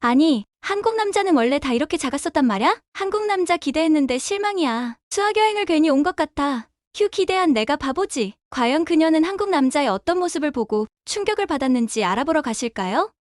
아니, 한국 남자는 원래 다 이렇게 작았었단 말이야? 한국 남자 기대했는데 실망이야. 수학여행을 괜히 온 것 같아. 휴 기대한 내가 바보지. 과연 그녀는 한국 남자의 어떤 모습을 보고 충격을 받았는지 알아보러 가실까요?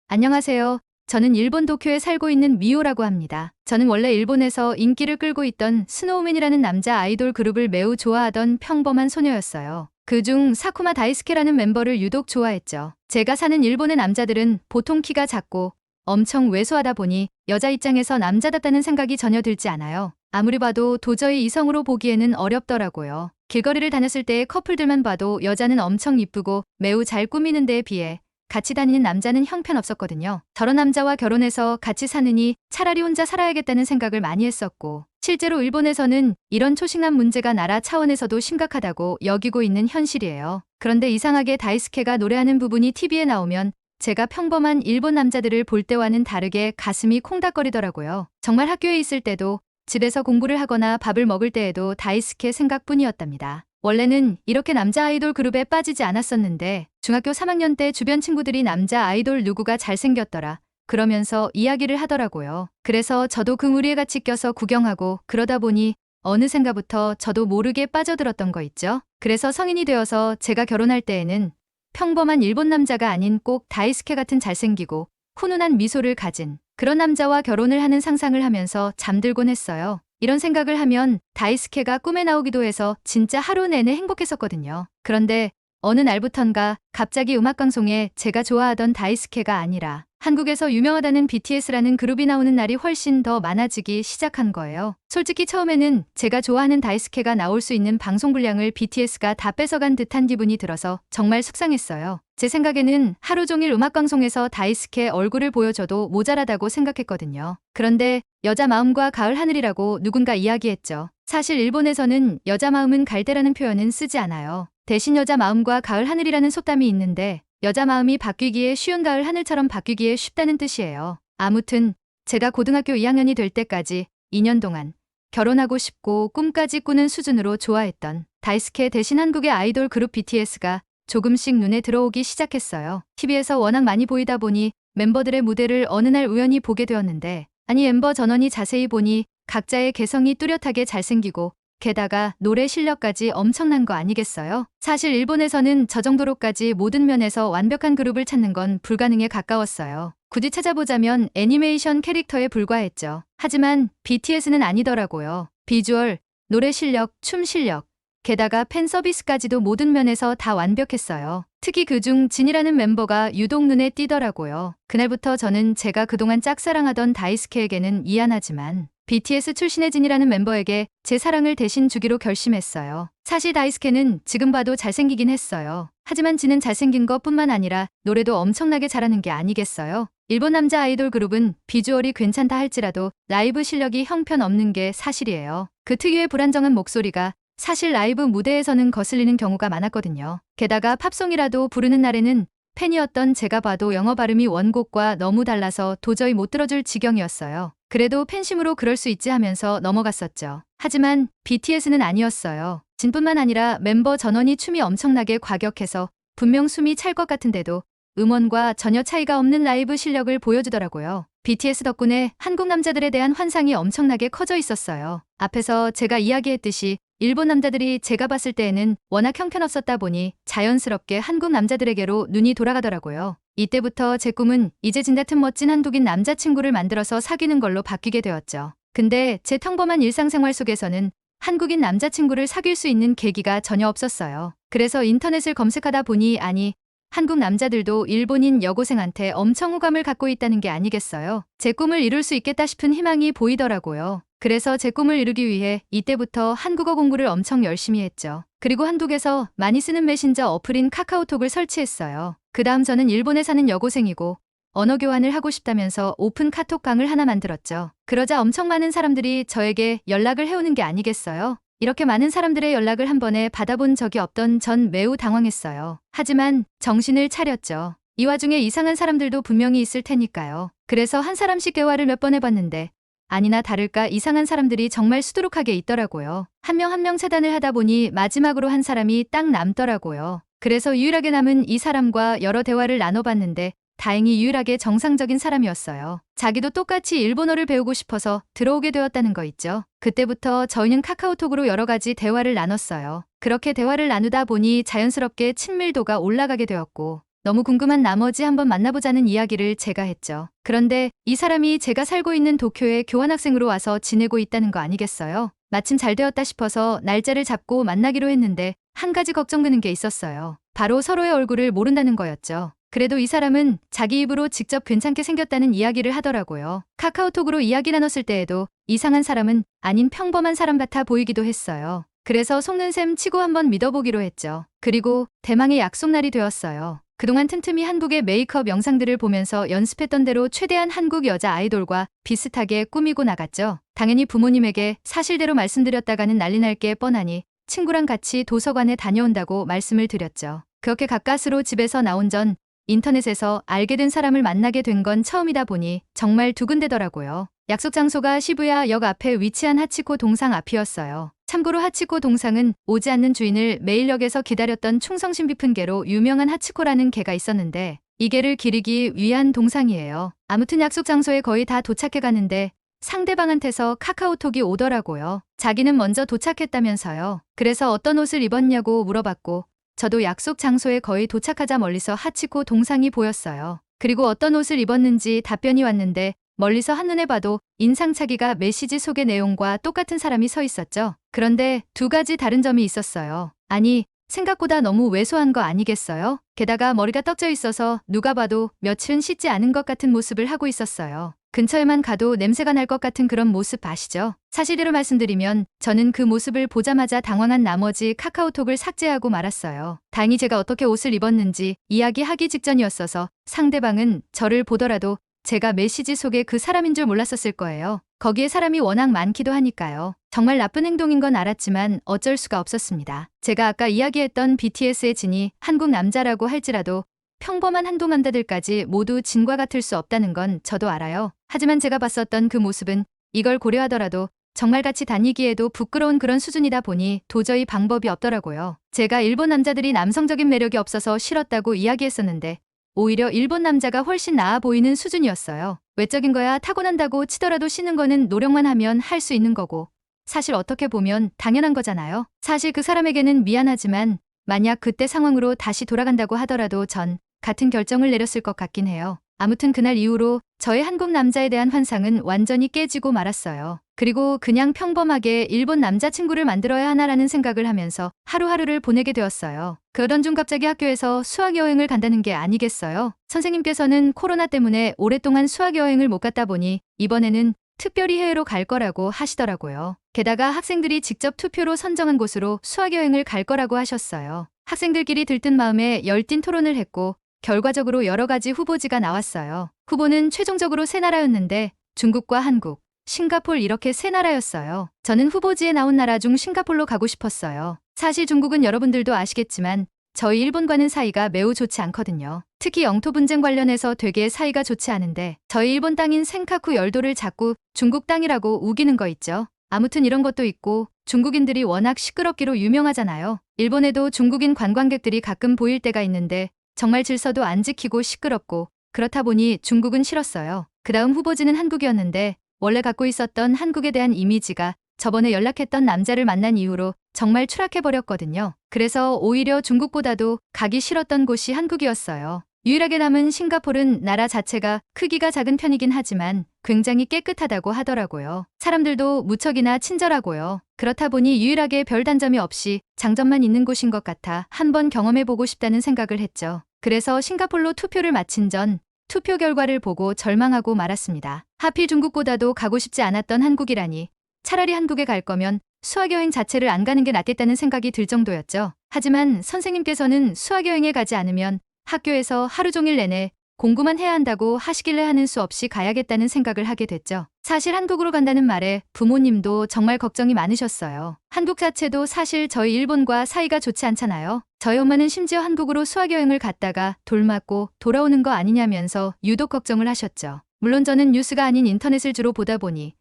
안녕하세요. 저는 일본 도쿄에 살고 있는 미호라고 합니다. 저는 원래 일본에서 인기를 끌고 있던 스노우맨이라는 남자 아이돌 그룹을 매우 좋아하던 평범한 소녀였어요. 그중 사쿠마 다이스케라는 멤버를 유독 좋아했죠. 제가 사는 일본의 남자들은 보통 키가 작고 엄청 왜소하다 보니 여자 입장에서 남자답다는 생각이 전혀 들지 않아요. 아무리 봐도 도저히 이성으로 보기에는 어렵더라고요. 길거리를 다녔을 때의 커플들만 봐도 여자는 엄청 이쁘고 매우 잘 꾸미는 데에 비해 같이 다니는 남자는 형편없었거든요. 저런 남자와 결혼해서 같이 사느니 차라리 혼자 살아야겠다는 생각을 많이 했었고, 실제로 일본에서는 이런 초식남 문제가 나라 차원에서도 심각하다고 여기고 있는 현실이에요. 그런데 이상하게 다이스케가 노래하는 부분이 TV에 나오면 제가 평범한 일본 남자들을 볼 때와는 다르게 가슴이 콩닥거리더라고요. 정말 학교에 있을 때도 집에서 공부를 하거나 밥을 먹을 때에도 다이스케 생각뿐이었답니다. 원래는 이렇게 남자 아이돌 그룹에 빠지지 않았었는데 중학교 3학년 때 주변 친구들이 남자 아이돌 누구가 잘생겼더라 그러면서 이야기를 하더라고요. 그래서 저도 그 무리에 같이 껴서 구경하고 그러다 보니 어느샌가부터 저도 모르게 빠져들었던 거 있죠. 그래서 성인이 되어서 제가 결혼할 때에는 평범한 일본 남자가 아닌 꼭 다이스케 같은 잘생기고 훈훈한 미소를 가진 그런 남자와 결혼을 하는 상상을 하면서 잠들곤 했어요. 이런 생각을 하면 다이스케가 꿈에 나오기도 해서 진짜 하루 내내 행복했었거든요. 그런데 어느 날부턴가 갑자기 음악방송에 제가 좋아하던 다이스케가 아니라 한국에서 유명하다는 BTS라는 그룹이 나오는 날이 훨씬 더 많아지기 시작한 거예요. 솔직히 처음에는 제가 좋아하는 다이스케가 나올 수 있는 방송 분량을 BTS가 다 뺏어간 듯한 기분이 들어서 정말 속상했어요. 제 생각에는 하루 종일 음악방송에서 다이스케 얼굴을 보여줘도 모자라다고 생각했거든요. 그런데 여자 마음과 가을 하늘이라고 누군가 이야기했죠. 사실 일본에서는 여자 마음은 갈대라는 표현은 쓰지 않아요. 대신 여자 마음과 가을 하늘이라는 속담이 있는데 여자 마음이 바뀌기에 쉬운 가을 하늘처럼 바뀌기에 쉽다는 뜻이에요. 아무튼 제가 고등학교 2학년이 될 때까지 2년 동안 결혼하고 싶고 꿈까지 꾸는 수준으로 좋아했던 다이스케 대신 한국의 아이돌 그룹 BTS가 조금씩 눈에 들어오기 시작했어요. TV에서 워낙 많이 보이다 보니 멤버들의 무대를 어느 날 우연히 보게 되었는데 아니 멤버 전원이 자세히 보니 각자의 개성이 뚜렷하게 잘생기고 게다가 노래 실력까지 엄청난 거 아니겠어요? 사실 일본에서는 저 정도로까지 모든 면에서 완벽한 그룹을 찾는 건 불가능에 가까웠어요. 굳이 찾아보자면 애니메이션 캐릭터에 불과했죠. 하지만 BTS는 아니더라고요. 비주얼, 노래 실력, 춤 실력, 게다가 팬 서비스까지도 모든 면에서 다 완벽했어요. 특히 그중 진이라는 멤버가 유독 눈에 띄더라고요. 그날부터 저는 제가 그동안 짝사랑하던 다이스케에게는 미안하지만 BTS 출신의 진이라는 멤버에게 제 사랑을 대신 주기로 결심했어요. 사실 다이스케는 지금 봐도 잘생기긴 했어요. 하지만 진은 잘생긴 것뿐만 아니라 노래도 엄청나게 잘하는 게 아니겠어요? 일본 남자 아이돌 그룹은 비주얼이 괜찮다 할지라도 라이브 실력이 형편없는 게 사실이에요. 그 특유의 불안정한 목소리가 사실 라이브 무대에서는 거슬리는 경우가 많았거든요. 게다가 팝송이라도 부르는 날에는 팬이었던 제가 봐도 영어 발음이 원곡과 너무 달라서 도저히 못 들어줄 지경이었어요. 그래도 팬심으로 그럴 수 있지 하면서 넘어갔었죠. 하지만 BTS는 아니었어요. 진뿐만 아니라 멤버 전원이 춤이 엄청나게 과격해서 분명 숨이 찰 것 같은데도 음원과 전혀 차이가 없는 라이브 실력을 보여주더라고요. BTS 덕분에 한국 남자들에 대한 환상이 엄청나게 커져 있었어요. 앞에서 제가 이야기했듯이 일본 남자들이 제가 봤을 때에는 워낙 형편없었다 보니 자연스럽게 한국 남자들에게로 눈이 돌아가더라고요. 이때부터 제 꿈은 이제 진 같은 멋진 한국인 남자친구를 만들어서 사귀는 걸로 바뀌게 되었죠. 근데 제 평범한 일상생활 속에서는 한국인 남자친구를 사귈 수 있는 계기가 전혀 없었어요. 그래서 인터넷을 검색하다 보니 아니, 한국 남자들도 일본인 여고생한테 엄청 호감을 갖고 있다는 게 아니겠어요? 제 꿈을 이룰 수 있겠다 싶은 희망이 보이더라고요. 그래서 제 꿈을 이루기 위해 이때부터 한국어 공부를 엄청 열심히 했죠. 그리고 한국에서 많이 쓰는 메신저 어플인 카카오톡을 설치했어요. 그 다음 저는 일본에 사는 여고생이고 언어 교환을 하고 싶다면서 오픈 카톡방을 하나 만들었죠. 그러자 엄청 많은 사람들이 저에게 연락을 해오는 게 아니겠어요? 이렇게 많은 사람들의 연락을 한 번에 받아본 적이 없던 전 매우 당황했어요. 하지만 정신을 차렸죠. 이 와중에 이상한 사람들도 분명히 있을 테니까요. 그래서 한 사람씩 대화를 몇 번 해봤는데 아니나 다를까 이상한 사람들이 정말 수두룩하게 있더라고요. 한 명 한 명 차단을 하다 보니 마지막으로 한 사람이 딱 남더라고요. 그래서 유일하게 남은 이 사람과 여러 대화를 나눠봤는데 다행히 유일하게 정상적인 사람이었어요. 자기도 똑같이 일본어를 배우고 싶어서 들어오게 되었다는 거 있죠. 그때부터 저희는 카카오톡으로 여러 가지 대화를 나눴어요. 그렇게 대화를 나누다 보니 자연스럽게 친밀도가 올라가게 되었고 너무 궁금한 나머지 한번 만나보자는 이야기를 제가 했죠. 그런데 이 사람이 제가 살고 있는 도쿄에 교환학생으로 와서 지내고 있다는 거 아니겠어요? 마침 잘 되었다 싶어서 날짜를 잡고 만나기로 했는데 한 가지 걱정되는 게 있었어요. 바로 서로의 얼굴을 모른다는 거였죠. 그래도 이 사람은 자기 입으로 직접 괜찮게 생겼다는 이야기를 하더라고요. 카카오톡으로 이야기 나눴을 때에도 이상한 사람은 아닌 평범한 사람 같아 보이기도 했어요. 그래서 속는 셈 치고 한번 믿어보기로 했죠. 그리고 대망의 약속 날이 되었어요. 그동안 틈틈이 한국의 메이크업 영상들을 보면서 연습했던 대로 최대한 한국 여자 아이돌과 비슷하게 꾸미고 나갔죠. 당연히 부모님에게 사실대로 말씀드렸다가는 난리 날 게 뻔하니 친구랑 같이 도서관에 다녀온다고 말씀을 드렸죠. 그렇게 가까스로 집에서 나온 전 인터넷에서 알게 된 사람을 만나게 된 건 처음이다 보니 정말 두근대더라고요. 약속 장소가 시부야 역 앞에 위치한 하치코 동상 앞이었어요. 참고로 하치코 동상은 오지 않는 주인을 매일 역에서 기다렸던 충성심 깊은 개로 유명한 하치코라는 개가 있었는데 이 개를 기리기 위한 동상이에요. 아무튼 약속 장소에 거의 다 도착해 가는데 상대방한테서 카카오톡이 오더라고요. 자기는 먼저 도착했다면서요. 그래서 어떤 옷을 입었냐고 물어봤고 저도 약속 장소에 거의 도착하자 멀리서 하치코 동상이 보였어요. 그리고 어떤 옷을 입었는지 답변이 왔는데 멀리서 한눈에 봐도 인상착의가 메시지 속의 내용과 똑같은 사람이 서 있었죠. 그런데 두 가지 다른 점이 있었어요. 아니, 생각보다 너무 왜소한 거 아니겠어요? 게다가 머리가 떡져 있어서 누가 봐도 며칠은 씻지 않은 것 같은 모습을 하고 있었어요. 근처에만 가도 냄새가 날 것 같은 그런 모습 아시죠? 사실대로 말씀드리면 저는 그 모습을 보자마자 당황한 나머지 카카오톡을 삭제하고 말았어요. 다행히 제가 어떻게 옷을 입었는지 이야기하기 직전이었어서 상대방은 저를 보더라도 제가 메시지 속에 그 사람인 줄 몰랐었을 거예요. 거기에 사람이 워낙 많기도 하니까요. 정말 나쁜 행동인 건 알았지만 어쩔 수가 없었습니다. 제가 아까 이야기했던 BTS의 진이 한국 남자라고 할지라도 평범한 한국 남자들까지 모두 진과 같을 수 없다는 건 저도 알아요. 하지만 제가 봤었던 그 모습은 이걸 고려하더라도 정말 같이 다니기에도 부끄러운 그런 수준이다 보니 도저히 방법이 없더라고요. 제가 일본 남자들이 남성적인 매력이 없어서 싫었다고 이야기했었는데 오히려 일본 남자가 훨씬 나아 보이는 수준이었어요. 외적인 거야 타고난다고 치더라도 쉬는 거는 노력만 하면 할 수 있는 거고 사실 어떻게 보면 당연한 거잖아요. 사실 그 사람에게는 미안하지만 만약 그때 상황으로 다시 돌아간다고 하더라도 전 같은 결정을 내렸을 것 같긴 해요. 아무튼 그날 이후로 저의 한국 남자에 대한 환상은 완전히 깨지고 말았어요. 그리고 그냥 평범하게 일본 남자친구를 만들어야 하나라는 생각을 하면서 하루하루를 보내게 되었어요. 그러던 중 갑자기 학교에서 수학여행을 간다는 게 아니겠어요? 선생님께서는 코로나 때문에 오랫동안 수학여행을 못 갔다 보니 이번에는 특별히 해외로 갈 거라고 하시더라고요. 게다가 학생들이 직접 투표로 선정한 곳으로 수학여행을 갈 거라고 하셨어요. 학생들끼리 들뜬 마음에 열띤 토론을 했고 결과적으로 여러 가지 후보지가 나왔어요. 후보는 최종적으로 세 나라였는데 중국과 한국, 싱가폴 이렇게 세 나라였어요. 저는 후보지에 나온 나라 중 싱가폴로 가고 싶었어요. 사실 중국은 여러분들도 아시겠지만 저희 일본과는 사이가 매우 좋지 않거든요. 특히 영토 분쟁 관련해서 되게 사이가 좋지 않은데 저희 일본 땅인 센카쿠 열도를 자꾸 중국 땅이라고 우기는 거 있죠. 아무튼 이런 것도 있고 중국인들이 워낙 시끄럽기로 유명하잖아요. 일본에도 중국인 관광객들이 가끔 보일 때가 있는데 정말 질서도 안 지키고 시끄럽고 그렇다 보니 중국은 싫었어요. 그 다음 후보지는 한국이었는데 원래 갖고 있었던 한국에 대한 이미지가 저번에 연락했던 남자를 만난 이후로 정말 추락해버렸거든요. 그래서 오히려 중국보다도 가기 싫었던 곳이 한국이었어요. 유일하게 남은 싱가폴은 나라 자체가 크기가 작은 편이긴 하지만 굉장히 깨끗하다고 하더라고요. 사람들도 무척이나 친절하고요. 그렇다 보니 유일하게 별 단점이 없이 장점만 있는 곳인 것 같아 한번 경험해보고 싶다는 생각을 했죠. 그래서 싱가폴로 투표를 마친 전 투표 결과를 보고 절망하고 말았습니다. 하필 중국보다도 가고 싶지 않았던 한국이라니 차라리 한국에 갈 거면 수학여행 자체를 안 가는 게 낫겠다는 생각이 들 정도였죠. 하지만 선생님께서는 수학여행에 가지 않으면 학교에서 하루 종일 내내 공부만 해야 한다고 하시길래 하는 수 없이 가야겠다는 생각을 하게 됐죠. 사실 한국으로 간다는 말에 부모님도 정말 걱정이 많으셨어요. 한국 자체도 사실 저희 일본과 사이가 좋지 않잖아요. 저희 엄마는 심지어 한국으로 수학여행을 갔다가 돌 맞고 돌아오는 거 아니냐면서 유독 걱정을 하셨죠. 물론 저는 뉴스가 아닌 인터넷을 주로 보다 보니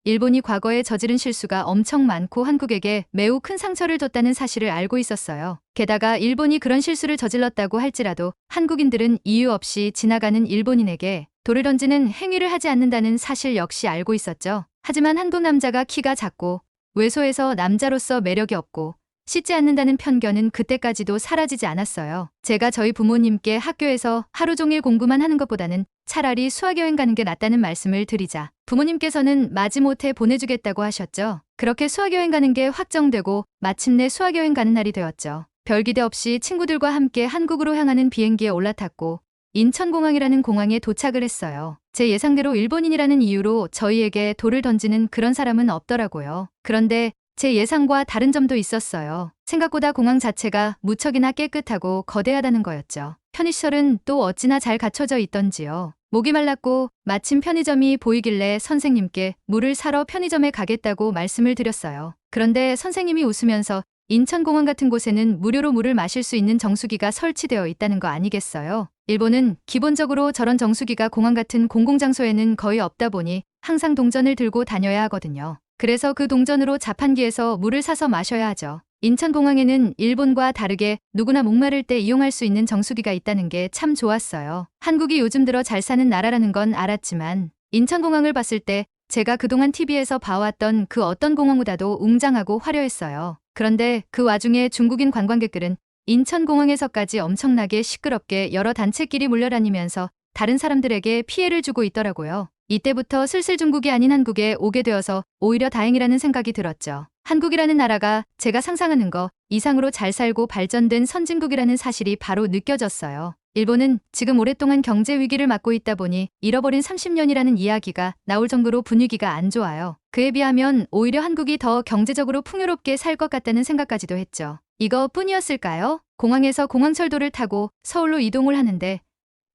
일본이 과거에 저지른 실수가 엄청 많고 한국에게 매우 큰 상처를 줬다는 사실을 알고 있었어요. 게다가 일본이 그런 실수를 저질렀다고 할지라도 한국인들은 이유 없이 지나가는 일본인에게 돌을 던지는 행위를 하지 않는다는 사실 역시 알고 있었죠. 하지만 한국 남자가 키가 작고 왜소해서 남자로서 매력이 없고 씻지 않는다는 편견은 그때까지도 사라지지 않았어요. 제가 저희 부모님께 학교에서 하루 종일 공부만 하는 것보다는 차라리 수학여행 가는 게 낫다는 말씀을 드리자 부모님께서는 마지못해 보내주겠다고 하셨죠. 그렇게 수학여행 가는 게 확정되고 마침내 수학여행 가는 날이 되었죠. 별 기대 없이 친구들과 함께 한국으로 향하는 비행기에 올라탔고 인천공항이라는 공항에 도착을 했어요. 제 예상대로 일본인이라는 이유로 저희에게 돌을 던지는 그런 사람은 없더라고요. 그런데 제 예상과 다른 점도 있었어요. 생각보다 공항 자체가 무척이나 깨끗하고 거대하다는 거였죠. 편의시설은 또 어찌나 잘 갖춰져 있던지요. 목이 말랐고 마침 편의점이 보이길래 선생님께 물을 사러 편의점에 가겠다고 말씀을 드렸어요. 그런데 선생님이 웃으면서 인천공항 같은 곳에는 무료로 물을 마실 수 있는 정수기가 설치되어 있다는 거 아니겠어요? 일본은 기본적으로 저런 정수기가 공항 같은 공공장소에는 거의 없다 보니 항상 동전을 들고 다녀야 하거든요. 그래서 그 동전으로 자판기에서 물을 사서 마셔야 하죠. 인천공항에는 일본과 다르게 누구나 목마를 때 이용할 수 있는 정수기가 있다는 게 참 좋았어요. 한국이 요즘 들어 잘 사는 나라라는 건 알았지만 인천공항을 봤을 때 제가 그동안 TV에서 봐왔던 그 어떤 공항보다도 웅장하고 화려했어요. 그런데 그 와중에 중국인 관광객들은 인천공항에서까지 엄청나게 시끄럽게 여러 단체끼리 몰려다니면서 다른 사람들에게 피해를 주고 있더라고요. 이때부터 슬슬 중국이 아닌 한국에 오게 되어서 오히려 다행이라는 생각이 들었죠. 한국이라는 나라가 제가 상상하는 거 이상으로 잘 살고 발전된 선진국이라는 사실이 바로 느껴졌어요. 일본은 지금 오랫동안 경제 위기를 맞고 있다 보니 잃어버린 30년이라는 이야기가 나올 정도로 분위기가 안 좋아요. 그에 비하면 오히려 한국이 더 경제적으로 풍요롭게 살 것 같다는 생각까지도 했죠. 이거뿐이었을까요? 공항에서 공항철도를 타고 서울로 이동을 하는데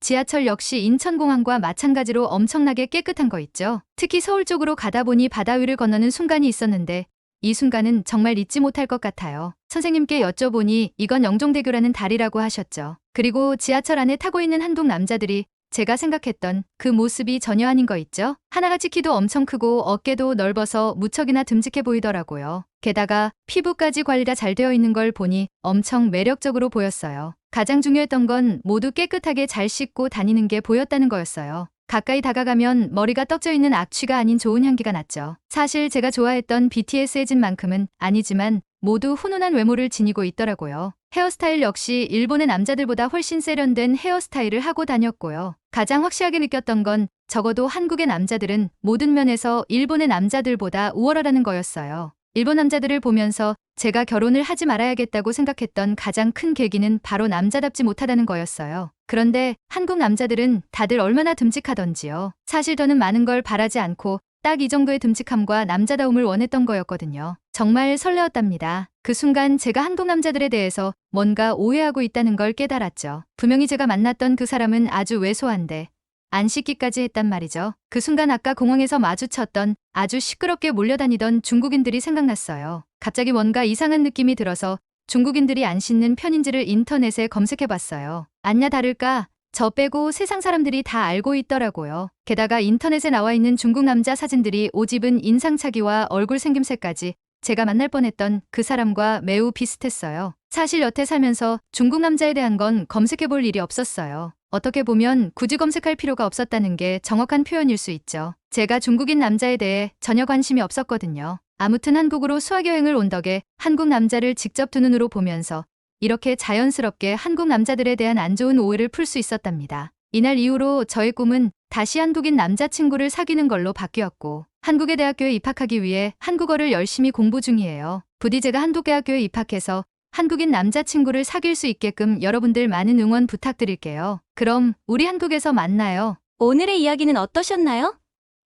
지하철 역시 인천공항과 마찬가지로 엄청나게 깨끗한 거 있죠. 특히 서울 쪽으로 가다 보니 바다 위를 건너는 순간이 있었는데 이 순간은 정말 잊지 못할 것 같아요. 선생님께 여쭤보니 이건 영종대교라는 다리라고 하셨죠. 그리고 지하철 안에 타고 있는 한국 남자들이 제가 생각했던 그 모습이 전혀 아닌 거 있죠? 하나같이 키도 엄청 크고 어깨도 넓어서 무척이나 듬직해 보이더라고요. 게다가 피부까지 관리가 잘 되어 있는 걸 보니 엄청 매력적으로 보였어요. 가장 중요했던 건 모두 깨끗하게 잘 씻고 다니는 게 보였다는 거였어요. 가까이 다가가면 머리가 떡져 있는 악취가 아닌 좋은 향기가 났죠. 사실 제가 좋아했던 BTS 혜진만큼은 아니지만 모두 훈훈한 외모를 지니고 있더라고요. 헤어스타일 역시 일본의 남자들보다 훨씬 세련된 헤어스타일을 하고 다녔고요. 가장 확실하게 느꼈던 건 적어도 한국의 남자들은 모든 면에서 일본의 남자들보다 우월하다는 거였어요. 일본 남자들을 보면서 제가 결혼을 하지 말아야겠다고 생각했던 가장 큰 계기는 바로 남자답지 못하다는 거였어요. 그런데 한국 남자들은 다들 얼마나 듬직하던지요. 사실 저는 많은 걸 바라지 않고 딱 이 정도의 듬직함과 남자다움을 원했던 거였거든요. 정말 설레었답니다. 그 순간 제가 한국 남자들에 대해서 뭔가 오해하고 있다는 걸 깨달았죠. 분명히 제가 만났던 그 사람은 아주 왜소한데 안 씻기까지 했단 말이죠. 그 순간 아까 공항에서 마주쳤던 아주 시끄럽게 몰려다니던 중국인들이 생각났어요. 갑자기 뭔가 이상한 느낌이 들어서 중국인들이 안 씻는 편인지를 인터넷에 검색해봤어요. 아냐 다를까 저 빼고 세상 사람들이 다 알고 있더라고요. 게다가 인터넷에 나와 있는 중국 남자 사진들이 옷입은 인상착의와 얼굴 생김새까지 제가 만날 뻔했던 그 사람과 매우 비슷했어요. 사실 여태 살면서 중국 남자에 대한 건 검색해볼 일이 없었어요. 어떻게 보면 굳이 검색할 필요가 없었다는 게 정확한 표현일 수 있죠. 제가 중국인 남자에 대해 전혀 관심이 없었거든요. 아무튼 한국으로 수학여행을 온 덕에 한국 남자를 직접 두 눈으로 보면서 이렇게 자연스럽게 한국 남자들에 대한 안 좋은 오해를 풀 수 있었답니다. 이날 이후로 저의 꿈은 다시 한국인 남자친구를 사귀는 걸로 바뀌었고 한국의 대학교에 입학하기 위해 한국어를 열심히 공부 중이에요. 부디 제가 한국대학교에 입학해서 한국인 남자친구를 사귈 수 있게끔 여러분들 많은 응원 부탁드릴게요. 그럼 우리 한국에서 만나요. 오늘의 이야기는 어떠셨나요?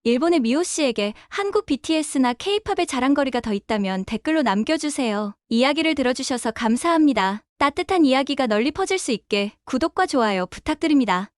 일본의 미호 씨에게 한국 BTS나 K-팝의 자랑거리가 더 있다면 댓글로 남겨주세요. 이야기를 들어주셔서 감사합니다. 따뜻한 이야기가 널리 퍼질 수 있게 구독과 좋아요 부탁드립니다.